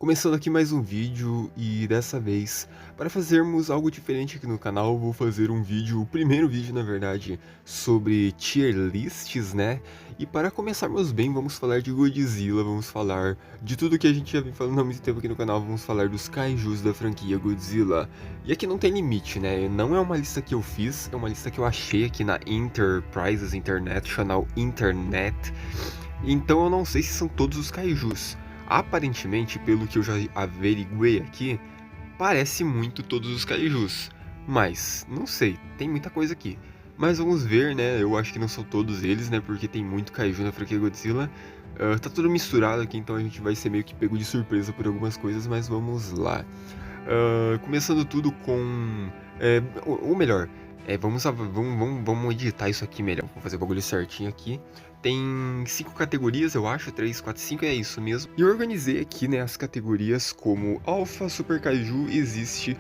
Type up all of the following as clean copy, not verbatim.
Começando aqui mais um vídeo e dessa vez, para fazermos algo diferente aqui no canal, vou fazer um vídeo, o primeiro vídeo na verdade, sobre tier lists, né? E para começarmos bem, vamos falar de Godzilla, vamos falar de tudo que a gente já vem falando há muito tempo aqui no canal, vamos falar dos kaijus da franquia Godzilla. E aqui não tem limite, né? Não é uma lista que eu fiz, é uma lista que eu achei aqui na Enterprises International Internet. Então eu não sei se são todos os kaijus. Aparentemente, pelo que eu já averiguei aqui, parece muito todos os kaijus. Mas, não sei, tem muita coisa aqui. Mas vamos ver, né? Eu acho que não são todos eles, né? Porque tem muito kaiju na franquia Godzilla. Tá tudo misturado aqui, então a gente vai ser meio que pego de surpresa por algumas coisas, mas vamos lá. Começando tudo com. Ou melhor, vamos editar isso aqui melhor. Vou fazer o bagulho certinho aqui. Tem 5 categorias, eu acho, 3, 4, 5, é isso mesmo. E eu organizei aqui, né, as categorias como Alpha, Super Kaiju, Existe,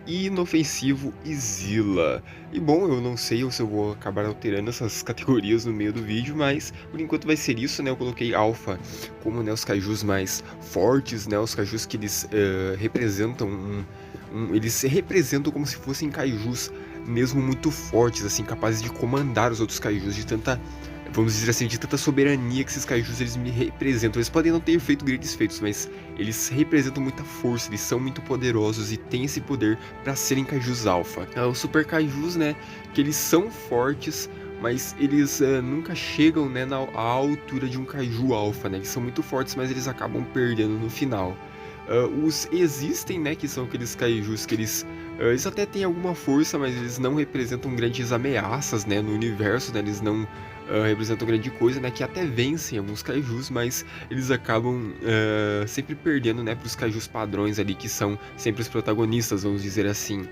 Inofensivo e Zilla. E bom, eu não sei se eu vou acabar alterando essas categorias no meio do vídeo, mas por enquanto vai ser isso, né? Eu coloquei Alpha como, né, os kaijus mais fortes, né? Os kaijus que eles representam eles se representam como se fossem kaijus mesmo muito fortes, assim, capazes de comandar os outros kaijus, de tanta, vamos dizer assim, de tanta soberania que esses kaijus eles me representam. Eles podem não ter feito grandes feitos, mas eles representam muita força, eles são muito poderosos e têm esse poder para serem kaijus alpha. Os super kaijus, né, que eles são fortes, mas eles nunca chegam, né, à altura de um kaiju alpha, né? Eles são muito fortes, mas eles acabam perdendo no final. Os existem, né, que são aqueles kaijus que eles até têm alguma força, mas eles não representam grandes ameaças, né, no universo, né, eles não representam grande coisa, né, que até vencem alguns kaijus, mas eles acabam sempre perdendo, né, para os kaijus padrões ali, que são sempre os protagonistas, vamos dizer assim.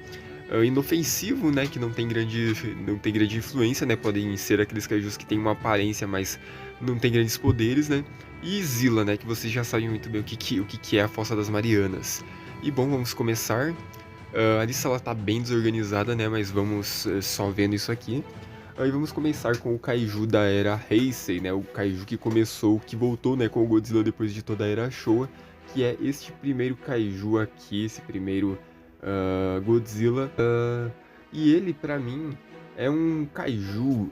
Inofensivo, né, que não tem grande influência, né, podem ser aqueles kaijus que têm uma aparência, mas não tem grandes poderes, né, e Zilla, né, que vocês já sabem muito bem o que é a Fossa das Marianas. E bom, vamos começar. A lista ela tá bem desorganizada, né, mas vamos só vendo isso aqui. Aí vamos começar com o kaiju da era Heisei, né, o kaiju que começou, que voltou, né, com o Godzilla depois de toda a era Showa, que é este primeiro kaiju aqui, esse primeiro Godzilla. E ele, pra mim, é um kaiju.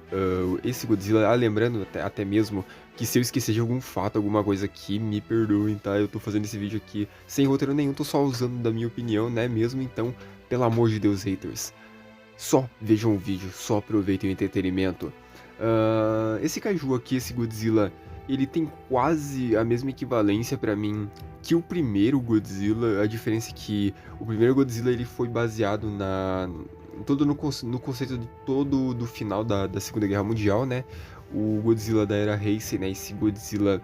Esse Godzilla, lembrando até mesmo que se eu esquecer de algum fato, alguma coisa aqui, me perdoem, tá? Eu tô fazendo esse vídeo aqui sem roteiro nenhum, tô só usando da minha opinião, né, mesmo? Então, pelo amor de Deus, haters, só vejam o vídeo, só aproveitem o entretenimento. Esse kaiju aqui, esse Godzilla, ele tem quase a mesma equivalência pra mim que o primeiro Godzilla. A diferença é que o primeiro Godzilla ele foi baseado todo no conceito de todo do final da Segunda Guerra Mundial, né? O Godzilla da era Heisei, né? Esse Godzilla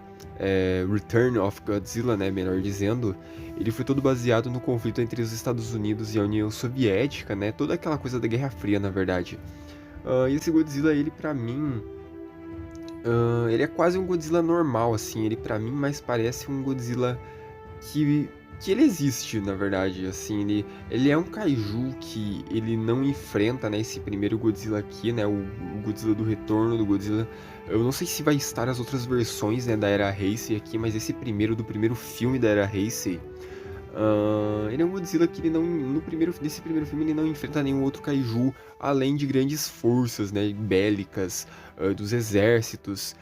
Return of Godzilla, né? Melhor dizendo, ele foi todo baseado no conflito entre os Estados Unidos e a União Soviética, né? Toda aquela coisa da Guerra Fria, na verdade. E esse Godzilla, ele pra mim, ele é quase um Godzilla normal, assim. Ele pra mim mais parece um Godzilla que, que ele existe, na verdade, assim. Ele é um kaiju que ele não enfrenta, né, esse primeiro Godzilla aqui, né, o Godzilla do retorno do Godzilla. Eu não sei se vai estar as outras versões, né, da era Heisei aqui, mas esse primeiro, do primeiro filme da era Heisei, ele é um Godzilla que ele não, nesse primeiro filme ele não enfrenta nenhum outro kaiju, além de grandes forças, né, bélicas, dos exércitos.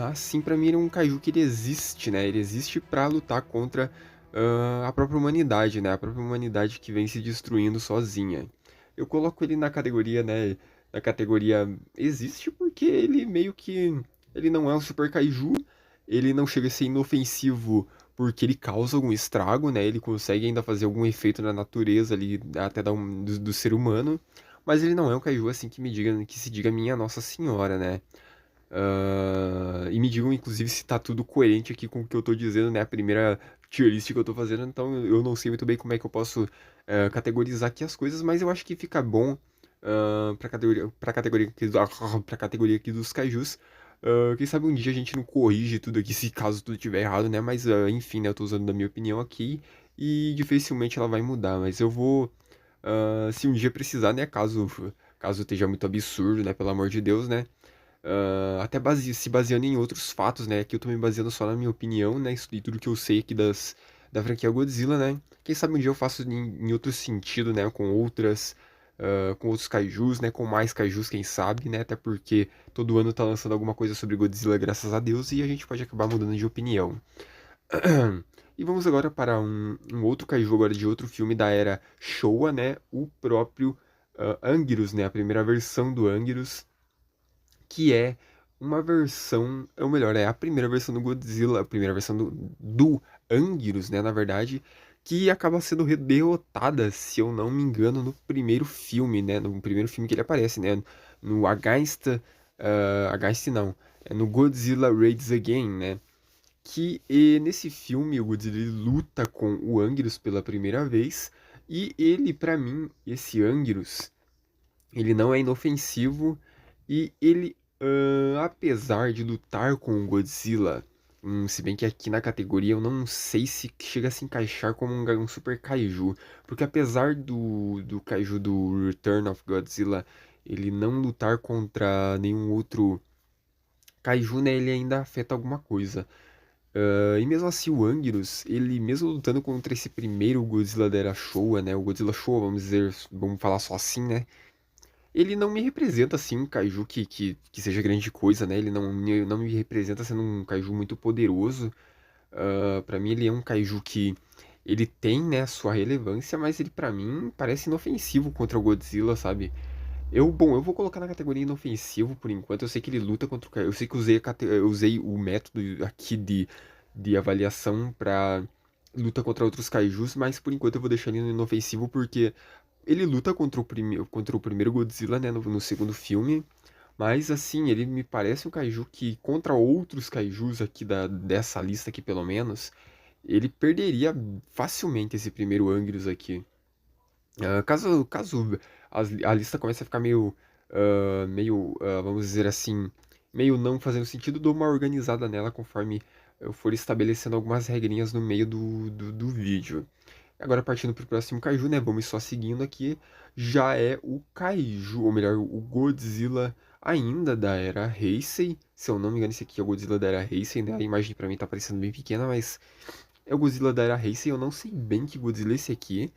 Assim, pra mim ele é um kaiju que ele existe, né, ele existe pra lutar contra a própria humanidade, né, a própria humanidade que vem se destruindo sozinha. Eu coloco ele na categoria, né, na categoria existe porque ele meio que, ele não é um super kaiju, ele não chega a ser inofensivo porque ele causa algum estrago, né? Ele consegue ainda fazer algum efeito na natureza ali, até do ser humano. Mas ele não é um kaiju assim que se diga minha Nossa Senhora, né? E me digam, inclusive, se tá tudo coerente aqui com o que eu tô dizendo, né? A primeira tier list que eu tô fazendo, então eu não sei muito bem como é que eu posso categorizar aqui as coisas, mas eu acho que fica bom pra categoria aqui dos kaijus. Quem sabe um dia a gente não corrige tudo aqui, se caso tudo estiver errado, né? Mas, enfim, né? Eu tô usando da minha opinião aqui e dificilmente ela vai mudar. Mas eu vou, se um dia precisar, né? Caso esteja muito absurdo, né? Pelo amor de Deus, né? Até se baseando em outros fatos, né? Aqui eu tô me baseando só na minha opinião, né? E tudo que eu sei aqui da franquia Godzilla, né? Quem sabe um dia eu faço em outro sentido, né? Com outros kaijus, né? Com mais kaijus, quem sabe, né? Até porque todo ano tá lançando alguma coisa sobre Godzilla, graças a Deus, e a gente pode acabar mudando de opinião. E vamos agora para um outro kaiju agora de outro filme da era Showa, né? O próprio Anguirus, né? A primeira versão do Anguirus, que é uma versão, ou melhor, é a primeira versão do Godzilla, a primeira versão do Anguirus, né? Na verdade, que acaba sendo derrotada, se eu não me engano, no primeiro filme, né? No primeiro filme que ele aparece, né? No Against não, é no Godzilla Raids Again, né? Nesse filme o Godzilla ele luta com o Anguirus pela primeira vez e ele, pra mim, esse Anguirus, ele não é inofensivo e ele, apesar de lutar com o Godzilla, se bem que aqui na categoria eu não sei se chega a se encaixar como um super kaiju, porque apesar do kaiju do Return of Godzilla ele não lutar contra nenhum outro kaiju, né, ele ainda afeta alguma coisa. E mesmo assim, o Anguirus, ele mesmo lutando contra esse primeiro Godzilla da Era Showa, né? O Godzilla Showa, vamos dizer, vamos falar só assim, né? Ele não me representa, assim, um kaiju que seja grande coisa, né? Ele não me representa sendo um kaiju muito poderoso. Pra mim, ele é um kaiju que ele tem, né, sua relevância, mas ele, pra mim, parece inofensivo contra o Godzilla, sabe? Eu vou colocar na categoria inofensivo por enquanto. Eu sei que ele luta contra o kaiju. Eu sei que eu usei o método aqui de avaliação pra luta contra outros kaijus, mas por enquanto eu vou deixar ele no inofensivo porque ele luta contra o primeiro Godzilla, né, no segundo filme. Mas assim, ele me parece um kaiju que contra outros kaijus aqui dessa lista aqui pelo menos, ele perderia facilmente esse primeiro Anguirus aqui. Caso a lista comece a ficar vamos dizer assim, meio não fazendo sentido, dou uma organizada nela conforme eu for estabelecendo algumas regrinhas no meio do vídeo. Agora partindo pro próximo kaiju, né? Vamos só seguindo aqui. Já é o kaiju, ou melhor, o Godzilla ainda da era Heisei. Se eu não me engano, esse aqui é o Godzilla da era Heisei, né? A imagem pra mim tá parecendo bem pequena, mas é o Godzilla da era Heisei. Eu não sei bem que Godzilla é esse aqui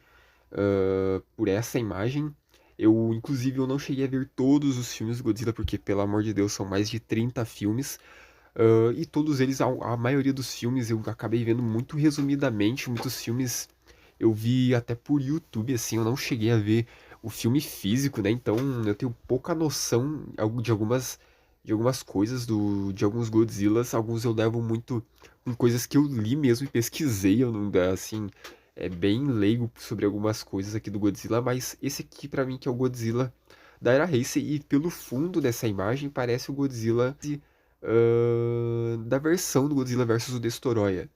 por essa imagem. Inclusive, eu não cheguei a ver todos os filmes do Godzilla, porque, pelo amor de Deus, são mais de 30 filmes. E todos eles, a maioria dos filmes, eu acabei vendo muito resumidamente. Muitos filmes eu vi até por YouTube, assim, eu não cheguei a ver o filme físico, né? Então, eu tenho pouca noção de algumas coisas de alguns Godzillas. Alguns eu levo muito em coisas que eu li mesmo e pesquisei, eu não, assim, é bem leigo sobre algumas coisas aqui do Godzilla, mas esse aqui pra mim que é o Godzilla da Era Heisei e pelo fundo dessa imagem parece o Godzilla da versão do Godzilla versus o Destoroyah.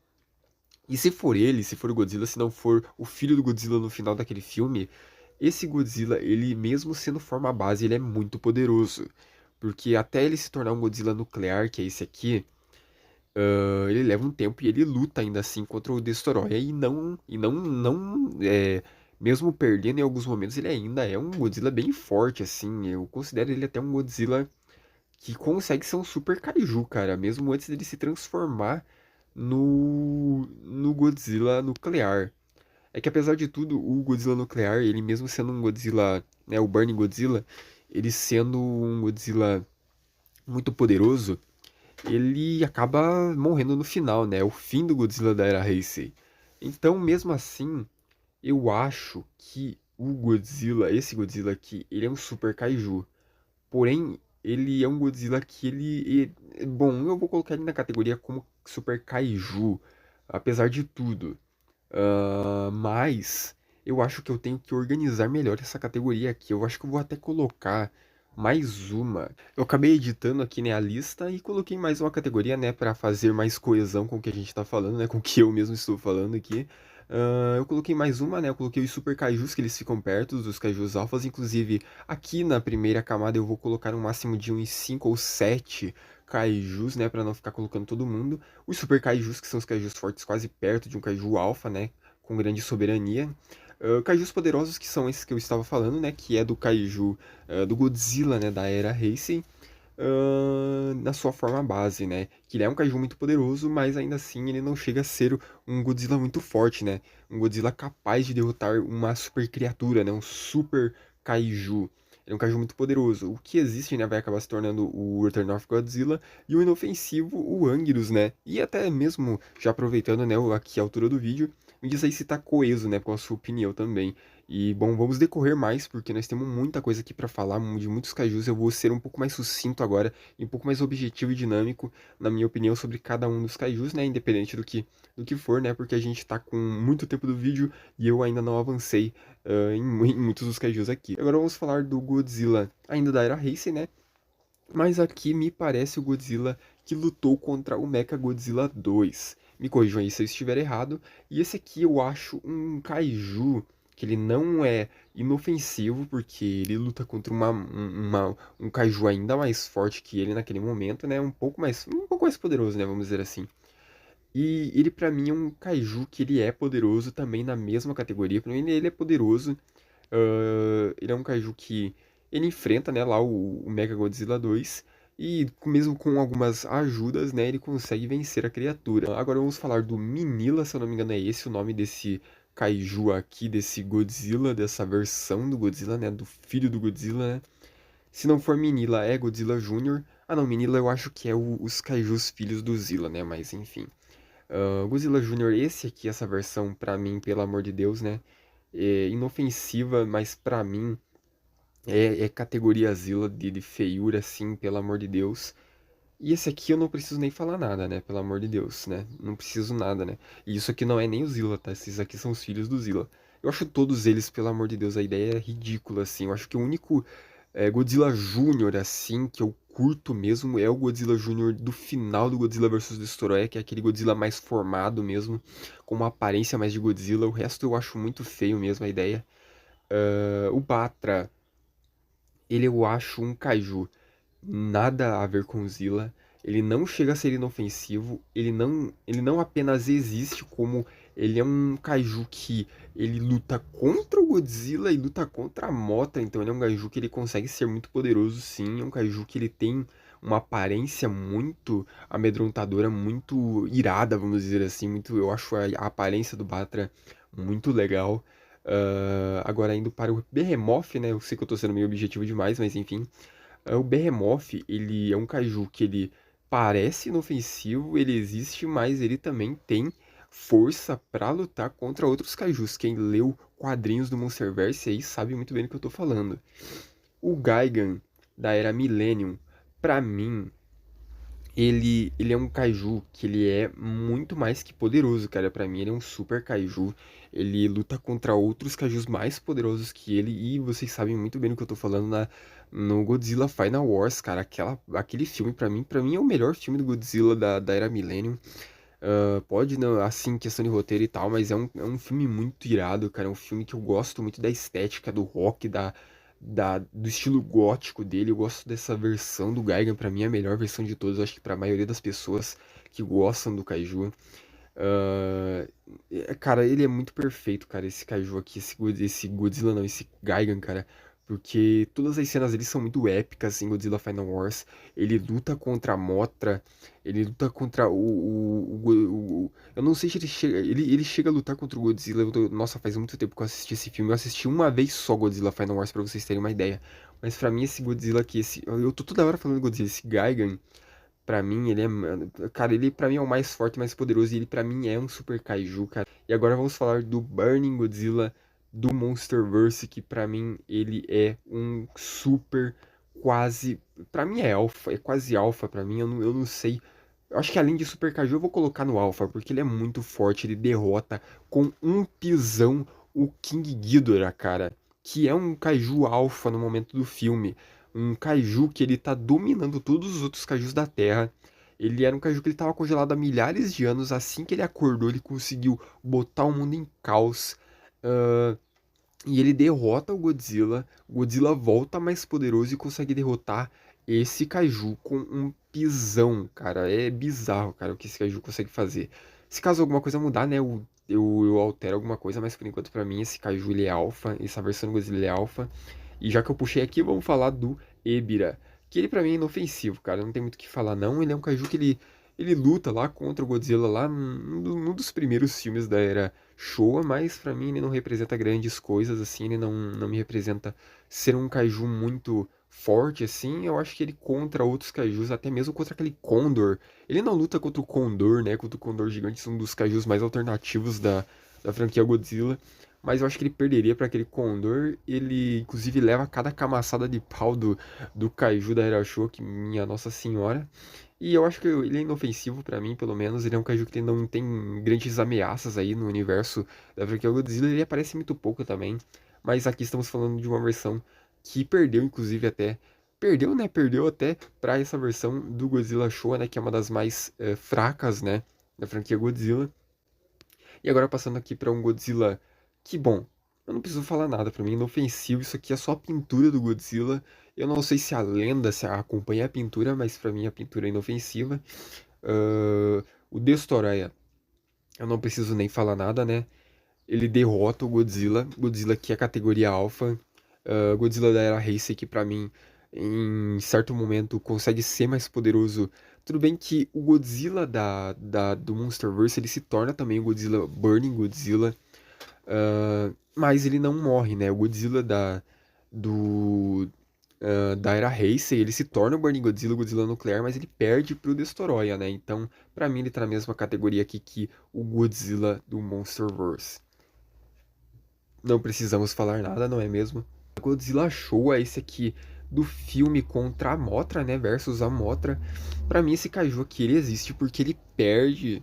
E se for ele, se for o Godzilla, se não for o filho do Godzilla no final daquele filme, esse Godzilla, ele mesmo sendo forma base, ele é muito poderoso. Porque até ele se tornar um Godzilla nuclear, que é esse aqui, ele leva um tempo e ele luta ainda assim contra o Destoroyah mesmo perdendo em alguns momentos, ele ainda é um Godzilla bem forte, assim. Eu considero ele até um Godzilla que consegue ser um super kaiju, cara, mesmo antes dele se transformar no Godzilla nuclear. É que apesar de tudo, o Godzilla nuclear, ele mesmo sendo um Godzilla, né, o Burning Godzilla, ele sendo um Godzilla muito poderoso, ele acaba morrendo no final, né? É o fim do Godzilla da Era Heisei. Então, mesmo assim, eu acho que esse Godzilla aqui, ele é um super kaiju. Porém, ele é um Godzilla que bom, eu vou colocar ele na categoria como super kaiju, apesar de tudo. Mas eu acho que eu tenho que organizar melhor essa categoria aqui. Eu acho que eu vou até colocar mais uma. Eu acabei editando aqui, né, a lista e coloquei mais uma categoria, né, para fazer mais coesão com o que a gente tá falando, né, com o que eu mesmo estou falando aqui. Eu coloquei mais uma, né, eu coloquei os super kaijus que eles ficam perto dos kaijus alfas. Inclusive, aqui na primeira camada eu vou colocar um máximo de uns 5 ou 7 kaijus, né, para não ficar colocando todo mundo. Os super kaijus, que são os kaijus fortes quase perto de um kaiju alfa, né, com grande soberania. Kaijus poderosos, que são esses que eu estava falando, né, que é do kaiju do Godzilla, né, da era Heisei. na sua forma base, né? Que ele é um kaiju muito poderoso, mas ainda assim ele não chega a ser um Godzilla muito forte, né? Um Godzilla capaz de derrotar uma super criatura, né? Um super kaiju. Ele é um kaiju muito poderoso. O que existe, né, vai acabar se tornando o Return of Godzilla e o inofensivo, o Anguirus, né? E até mesmo, já aproveitando, né, aqui a altura do vídeo, me diz aí se tá coeso, né, com a sua opinião também. E, bom, vamos decorrer mais, porque nós temos muita coisa aqui pra falar, de muitos kaijus. Eu vou ser um pouco mais sucinto agora, e um pouco mais objetivo e dinâmico, na minha opinião, sobre cada um dos kaijus, né, independente do que for, né, porque a gente tá com muito tempo do vídeo e eu ainda não avancei em muitos dos kaijus aqui. Agora vamos falar do Godzilla, ainda da Era Heisei, né, mas aqui me parece o Godzilla que lutou contra o Mechagodzilla 2. Me corrijam aí se eu estiver errado. E esse aqui eu acho um kaiju que ele não é inofensivo, porque ele luta contra um kaiju ainda mais forte que ele naquele momento, né? Um pouco mais poderoso, né? Vamos dizer assim. E ele pra mim é um kaiju que ele é poderoso também na mesma categoria. Pra mim ele é poderoso. Ele é um kaiju que ele enfrenta, né, lá o Mechagodzilla 2 e mesmo com algumas ajudas, né, ele consegue vencer a criatura. Agora vamos falar do Minilla, se eu não me engano é esse o nome desse kaiju aqui, desse Godzilla, dessa versão do Godzilla, né, do filho do Godzilla, né. Se não for Minilla, é Godzilla Jr. Ah não, Minilla eu acho que é os kaijus filhos do Zilla, né, mas enfim. Godzilla Jr., esse aqui, essa versão, pra mim, pelo amor de Deus, né, é inofensiva, mas pra mim é categoria Zilla de feiura, assim, pelo amor de Deus. E esse aqui eu não preciso nem falar nada, né? Pelo amor de Deus, né? Não preciso nada, né? E isso aqui não é nem o Zilla, tá? Esses aqui são os filhos do Zilla. Eu acho todos eles, pelo amor de Deus, a ideia é ridícula, assim. Eu acho que o único Godzilla Júnior, assim, que eu curto mesmo é o Godzilla Júnior do final do Godzilla vs Destoroyah, que é aquele Godzilla mais formado mesmo, com uma aparência mais de Godzilla. O resto eu acho muito feio mesmo a ideia. O Batra, ele eu acho um kaiju nada a ver com Zilla. Ele não chega a ser inofensivo, ele não apenas existe como ele é um kaiju que ele luta contra o Godzilla e luta contra a Mothra, então ele é um kaiju que ele consegue ser muito poderoso sim, é um kaiju que ele tem uma aparência muito amedrontadora, muito irada, vamos dizer assim, eu acho a aparência do Batra muito legal. Agora indo para o Behemoth, né, eu sei que eu tô sendo meio objetivo demais, mas enfim, o Behemoth, ele é um kaiju que ele parece inofensivo, ele existe, mas ele também tem força pra lutar contra outros kaijus. Quem leu quadrinhos do Monsterverse aí sabe muito bem do que eu tô falando. O Gigan da era Millennium, pra mim, ele é um kaiju que ele é muito mais que poderoso, cara. Pra mim, ele é um super kaiju. Ele luta contra outros kaijus mais poderosos que ele. E vocês sabem muito bem do que eu tô falando no Godzilla Final Wars, cara. Aquele filme, pra mim é o melhor filme do Godzilla da era Millennium. Pode, não, assim, questão de roteiro e tal, mas é um filme muito irado, cara. É um filme que eu gosto muito da estética, do rock, do estilo gótico dele. Eu gosto dessa versão do Gigan, pra mim é a melhor versão de todas. Eu acho que pra maioria das pessoas que gostam do Kaiju. Ah, cara, ele é muito perfeito, cara, esse Kaiju aqui, esse Godzilla não, esse Gigan, cara. Porque todas as cenas dele são muito épicas em Godzilla Final Wars. Ele luta contra a Mothra, ele luta contra eu não sei se ele chega a lutar contra o Godzilla. Nossa, faz muito tempo que eu assisti esse filme. Eu assisti uma vez só Godzilla Final Wars pra vocês terem uma ideia. Mas pra mim esse Godzilla aqui, eu tô toda hora falando Godzilla, esse Gigan. Pra mim, ele é. Cara, ele pra mim é o mais forte, mais poderoso. E ele pra mim é um super kaiju, cara. E agora vamos falar do Burning Godzilla do Monsterverse, que pra mim ele é um super quase. Pra mim é alfa, é quase alfa pra mim. Eu não sei. Eu acho que além de super kaiju eu vou colocar no alfa, porque ele é muito forte. Ele derrota com um pisão o King Ghidorah, cara. Que é um kaiju alfa no momento do filme, um kaiju que ele tá dominando todos os outros kaijus da Terra. Ele era um kaiju que ele tava congelado há milhares de anos. Assim que ele acordou, ele conseguiu botar o mundo em caos. Ah, e ele derrota o Godzilla. O Godzilla volta mais poderoso e consegue derrotar esse kaiju com um pisão, cara. É bizarro, cara, o que esse kaiju consegue fazer. Se caso alguma coisa mudar, né, eu altero alguma coisa, mas por enquanto pra mim esse kaiju ele é alpha, essa versão do Godzilla é alpha. E já que eu puxei aqui, vamos falar do Ebirah, que ele pra mim é inofensivo, cara, não tem muito o que falar não, ele é um kaiju que ele luta lá contra o Godzilla lá num dos primeiros filmes da era Showa, mas pra mim ele não representa grandes coisas, assim, ele não me representa ser um kaiju muito forte, assim, eu acho que ele contra outros kaijus, até mesmo contra aquele Condor, ele não luta contra o Condor, né, contra o Condor gigante, um dos kaijus mais alternativos da franquia Godzilla, mas eu acho que ele perderia para aquele Condor, ele inclusive leva cada camaçada de pau do kaiju da era Showa, que minha nossa senhora, e eu acho que ele é inofensivo pra mim, pelo menos. Ele é um kaiju que não tem grandes ameaças aí no universo da franquia Godzilla. Ele aparece muito pouco também. Mas aqui estamos falando de uma versão que perdeu, inclusive, até. Perdeu, né? Perdeu até pra essa versão do Godzilla Showa, né? Que é uma das mais fracas, né? Da franquia Godzilla. E agora passando aqui pra um Godzilla que, bom, eu não preciso falar nada, pra mim é inofensivo, isso aqui é só a pintura do Godzilla. Eu não sei se a lenda se acompanha a pintura, mas pra mim a pintura é inofensiva. O Destoroyah, eu não preciso nem falar nada, né? Ele derrota o Godzilla, Godzilla que é categoria alpha, Godzilla da Era Heisei que pra mim, em certo momento, consegue ser mais poderoso. Tudo bem que o Godzilla do Monsterverse, ele se torna também o Godzilla Burning Godzilla, mas ele não morre, né? O Godzilla do, da Era Heisei, ele se torna o Burning Godzilla, o Godzilla nuclear, mas ele perde pro Destoroyah, né? Então, pra mim, ele tá na mesma categoria aqui que o Godzilla do Monsterverse. Não precisamos falar nada, não é mesmo? Godzilla Showa, esse aqui do filme contra a Mothra, né? Versus a Mothra. Pra mim, esse kaiju aqui, ele existe porque ele perde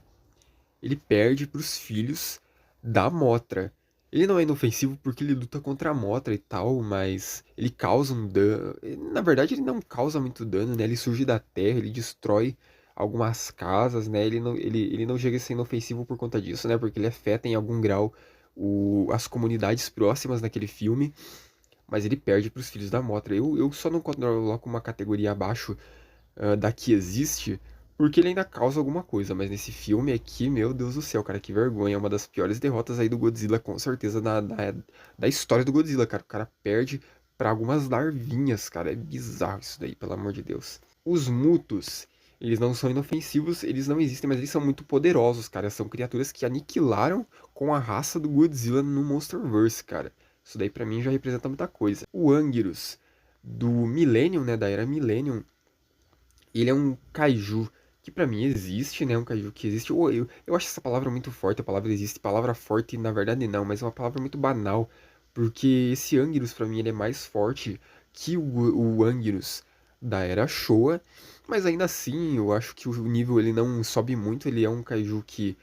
pros filhos da Mothra. Ele não é inofensivo porque ele luta contra a Mothra e tal, mas ele causa um dano. Na verdade, ele não causa muito dano, né? Ele surge da terra, ele destrói algumas casas, né? Ele não chega a ser inofensivo por conta disso, né? Porque ele afeta em algum grau as comunidades próximas naquele filme, mas ele perde para os filhos da Mothra. Eu só não coloco uma categoria abaixo da que existe, porque ele ainda causa alguma coisa, mas nesse filme aqui, meu Deus do céu, cara, que vergonha. É uma das piores derrotas aí do Godzilla, com certeza, da história do Godzilla, cara. O cara perde pra algumas larvinhas, cara. É bizarro isso daí, pelo amor de Deus. Os Mutos, eles não são inofensivos, eles não existem, mas eles são muito poderosos, cara. São criaturas que aniquilaram com a raça do Godzilla no Monsterverse, cara. Isso daí pra mim já representa muita coisa. O Anguirus, do Millennium, né, da era Millennium, ele é um kaiju que pra mim existe, né? Um kaiju que existe. Eu acho essa palavra muito forte, a palavra existe. Palavra forte, na verdade, não, mas é uma palavra muito banal. Porque esse Anguirus, pra mim, ele é mais forte que o Anguirus da Era Showa. Mas ainda assim, eu acho que o nível ele não sobe muito. Ele é um kaiju que.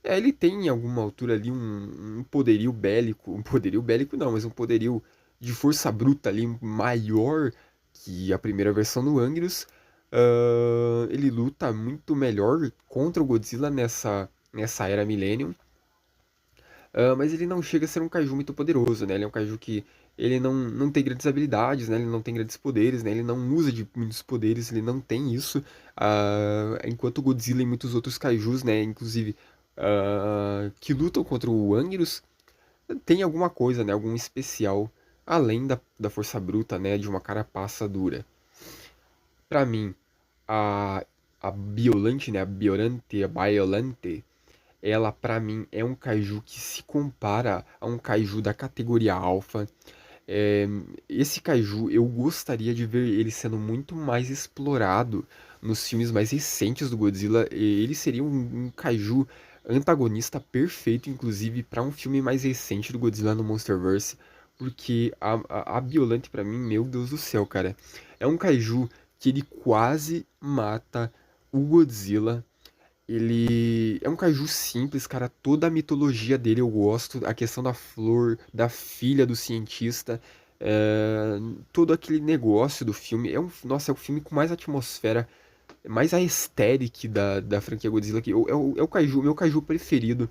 Ele tem em alguma altura ali um poderio bélico. Um poderio bélico não, mas um poderio de força bruta ali maior que a primeira versão do Anguirus. Ele luta muito melhor contra o Godzilla nessa era Millennium. Mas ele não chega a ser um kaiju muito poderoso, né? Ele é um kaiju que ele não tem grandes habilidades, né? Ele não tem grandes poderes, né? Ele não usa de muitos poderes, ele não tem isso. Enquanto o Godzilla e muitos outros kaijus, né? Inclusive, que lutam contra o Anguirus, tem alguma coisa, né? Algum especial, além da força bruta, né? De uma carapaça dura. Pra mim, a, a Biolante, né? A Biolante, ela pra mim é um kaiju que se compara a um kaiju da categoria alfa. É, esse kaiju eu gostaria de ver ele sendo muito mais explorado nos filmes mais recentes do Godzilla. Ele seria um kaiju antagonista perfeito, inclusive, para um filme mais recente do Godzilla no Monsterverse. Porque a Biolante, pra mim, meu Deus do céu, cara, é um kaiju que ele quase mata o Godzilla. Ele é um kaiju simples, cara. Toda a mitologia dele eu gosto. A questão da flor, da filha do cientista, é, todo aquele negócio do filme. Nossa, é o filme com mais atmosfera, mais a aesthetic da franquia Godzilla. Que é o kaiju, meu kaiju preferido.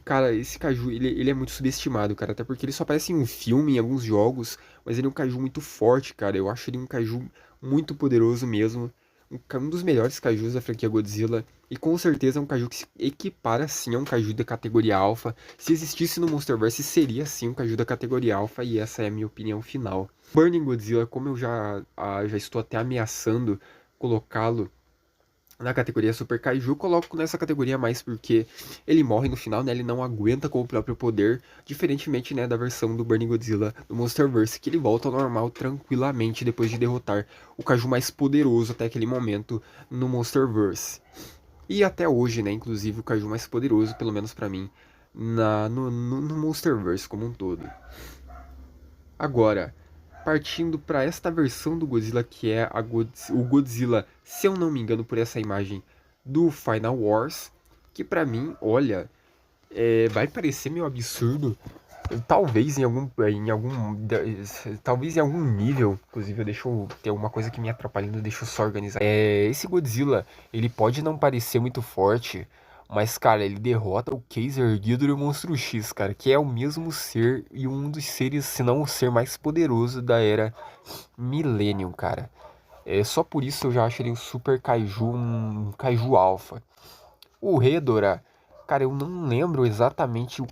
Cara, esse kaiju, ele é muito subestimado, cara. Até porque ele só aparece em um filme, em alguns jogos. Mas ele é um kaiju muito forte, cara. Eu acho ele um kaiju muito poderoso mesmo. um dos melhores kaijus da franquia Godzilla. E com certeza é um kaiju que se equipara sim a um kaiju da categoria alfa. Se existisse no Monsterverse, seria sim um kaiju da categoria alfa. E essa é a minha opinião final. Burning Godzilla, como eu já estou até ameaçando colocá-lo na categoria Super Kaiju, coloco nessa categoria mais porque ele morre no final, né? Ele não aguenta com o próprio poder, diferentemente, né, da versão do Burning Godzilla do Monsterverse, que ele volta ao normal tranquilamente depois de derrotar o Kaiju mais poderoso até aquele momento no Monsterverse. E até hoje, né, inclusive o Kaiju mais poderoso, pelo menos pra mim, no Monsterverse como um todo. Agora, partindo para esta versão do Godzilla que é o Godzilla, se eu não me engano por essa imagem do Final Wars, que pra mim, olha, vai parecer meio absurdo, talvez talvez em algum nível, inclusive deixa eu ter uma coisa que me atrapalhando, deixa eu só organizar. Esse Godzilla, ele pode não parecer muito forte, mas, cara, ele derrota o Kaiser Ghidorah e o Monstro X, cara, que é o mesmo ser e um dos seres, se não o ser mais poderoso da era Millennium, cara. Só por isso eu já acho ele um super kaiju, um kaiju alfa. O Ghidorah, cara, eu não lembro exatamente o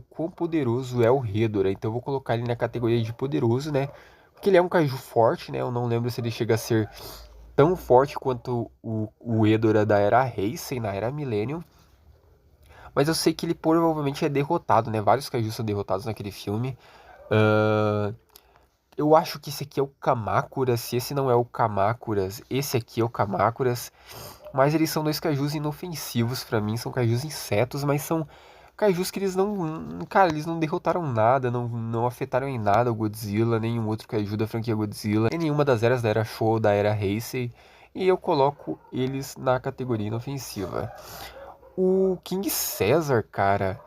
quão poderoso é o Ghidorah, então eu vou colocar ele na categoria de poderoso, né? Porque ele é um kaiju forte, né? Eu não lembro se ele chega a ser tão forte quanto o Ghidorah da era Heisei, na era Millennium. Mas eu sei que ele provavelmente é derrotado, né? Vários kaijus são derrotados naquele filme. Eu acho que esse aqui é o Kamacuras. Se esse não é o Kamacuras, esse aqui é o Kamacuras. Mas eles são dois kaijus inofensivos pra mim. São kaijus insetos, mas são kaijus que eles não... Cara, eles não derrotaram nada, não afetaram em nada o Godzilla, nenhum outro kaiju da franquia Godzilla, nem nenhuma das eras da Era Showa, da Era Heisei. E eu coloco eles na categoria inofensiva. O King Caesar, cara,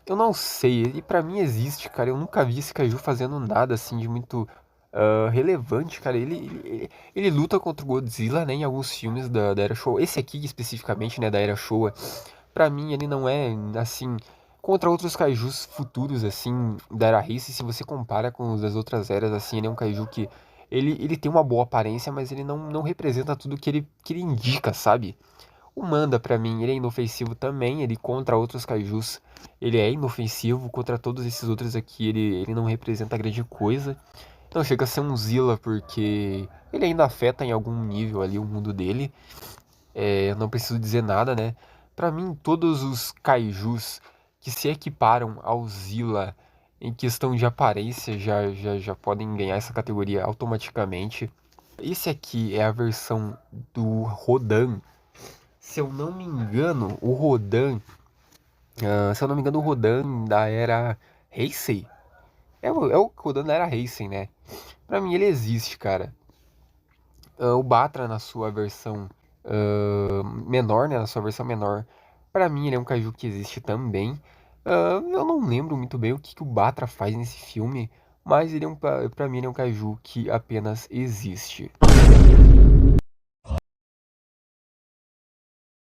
eu não sei, ele pra mim existe, cara. Eu nunca vi esse Kaiju fazendo nada assim de muito relevante, cara. Ele luta contra o Godzilla, né, em alguns filmes da Era Showa. Esse aqui especificamente, né, da Era Showa, pra mim ele não é assim contra outros Kaijus futuros assim da Era Heisei. Se você compara com os das outras eras, assim, ele é um Kaiju que ele tem uma boa aparência, mas ele não representa tudo que ele indica, sabe? O Manda, pra mim, ele é inofensivo também, ele contra outros kaijus, ele é inofensivo, contra todos esses outros aqui, ele não representa grande coisa. Não chega a ser um Zilla, porque ele ainda afeta em algum nível ali o mundo dele. Eu não preciso dizer nada, né? Pra mim, todos os kaijus que se equiparam ao Zilla em questão de aparência já podem ganhar essa categoria automaticamente. Esse aqui é a versão do Rodan. Se eu não me engano, o Rodan, o Rodan da era Heisei, é o Rodan da era Heisei, né? Pra mim ele existe, cara. O Batra na sua versão menor, né? Na sua versão menor, pra mim ele é um kaiju que existe também. Eu não lembro muito bem o que o Batra faz nesse filme, mas pra mim ele é um kaiju que apenas existe.